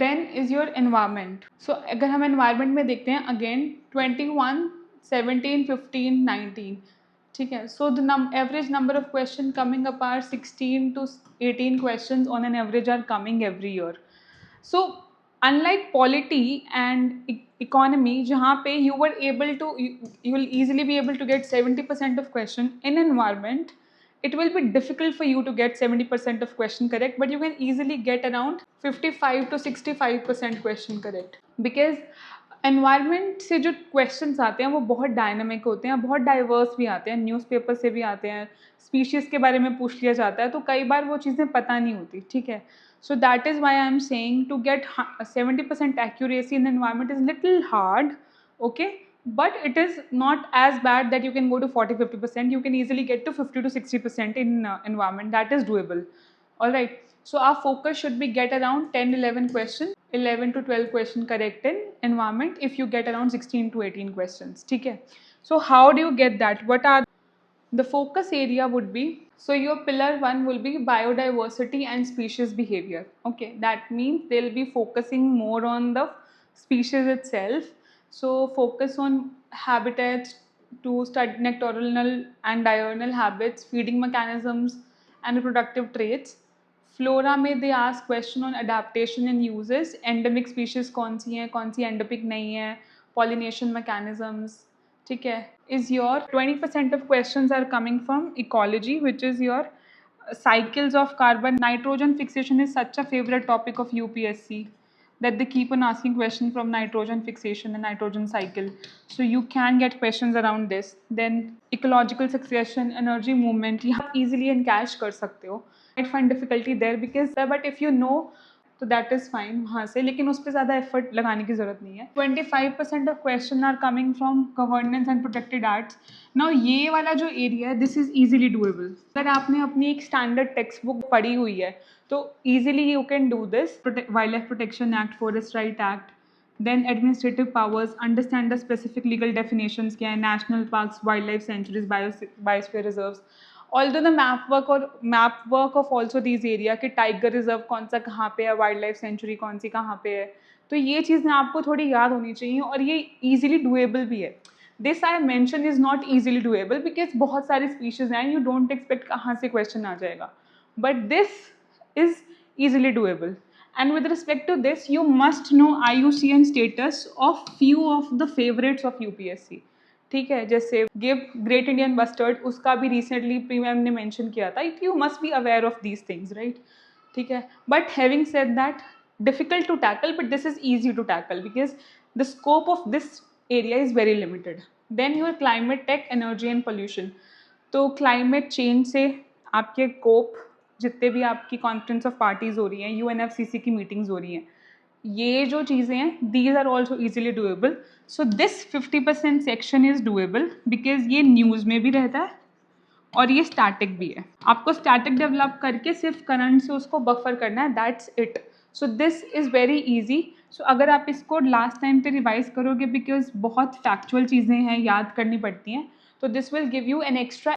Then is your environment. So अगर हम environment में देखते हैं अगेन 21, 17, 15, 19. ठीक है. So the average number of question coming up are 16 to 18 questions on an average are coming every year. So unlike polity and economy जहाँ पे you were able to you will easily be able to get 70% of question, in environment it will be difficult for you to get 70% of question correct, but you can easily get around 55 to 65% question correct, because environment से जो questions आते हैं वो बहुत dynamic होते हैं, बहुत diverse भी आते हैं, न्यूज़पेपर से भी आते हैं, स्पीशीज़ के बारे में पूछ लिया जाता है, तो कई बार वो चीज़ें पता नहीं होती. ठीक है. So that is why I am saying to get 70% accuracy in environment is little hard. Okay. But it is not as bad that you can go to 40-50%. You can easily get to 50 to 60% in environment. That is doable. All right. So our focus should be get around 10-11 questions, 11 to 12 question correct in environment if you get around 16 to 18 questions. ठीक है. So how do you get that? What are the focus area would be, so your pillar 1 will be biodiversity and species behavior. Okay, that means they'll be focusing more on the species itself. So focus on habitats to study nocturnal and diurnal habits, feeding mechanisms and reproductive traits. Flora में they ask question on adaptation and uses, endemic species कौन सी endemic नहीं है, pollination mechanisms. ठीक है. Is your 20% of questions are coming from ecology, which is your cycles of carbon. Nitrogen fixation is such a favorite topic of UPSC that they keep on asking questions from nitrogen fixation and nitrogen cycle. So you can get questions around this. Then ecological succession, energy movement, you easily encash कर सकते हो. Might find difficulty there because but if you know तो that is fine वहाँ से, लेकिन उस पर ज़्यादा एफर्ट लगाने की ज़रूरत नहीं है. 25% of question are coming from governance and protected arts. Now ये वाला जो एरिया है दिस इज़ ईजिली डूएबल. अगर आपने अपनी एक स्टैंडर्ड टेक्स्ट बुक पढ़ी हुई है तो easily you can do this. Wild life protection act, forest right act, then administrative powers, understand the specific legal definitions क्या है, national parks, wild life sanctuaries, biosphere reserves. Although the map work of also these area कि tiger reserve कौन सा कहाँ पे है, wild life sanctuary कौन सी कहाँ पे है, तो ये चीज़ें आपको थोड़ी याद होनी चाहिए और ये ईजिली डूएबल भी है. This I mention is not easily doable because बहुत सारी स्पीशीज़ हैं, यू डोंट एक्सपेक्ट कहाँ से क्वेश्चन आ जाएगा, but this is easily doable. And with respect to this, you must know IUCN status of few of the favorites of UPSC. ठीक है. जैसे give great Indian bustard, उसका भी recently प्री ma'am ने मेंशन किया था. You must be aware of these things, right. ठीक है. But having said that, difficult to tackle but this is easy to tackle because the scope of this area is very limited. Then your climate tech, energy and pollution. तो climate change से आपके कोप, जितने भी आपकी conference of parties हो रही हैं, UNFCCC की मीटिंग्स हो रही हैं, ये जो चीज़ें हैं these are also easily doable. So this 50% section is doable because ये न्यूज़ में भी रहता है और ये स्टैटिक भी है. आपको स्टैटिक डेवलप करके सिर्फ करंट से उसको बफर करना है, that's it. So this is very easy. So अगर आप इसको लास्ट टाइम पे रिवाइज करोगे बिकॉज बहुत फैक्चुअल चीज़ें हैं, याद करनी पड़ती हैं, तो this will give you an extra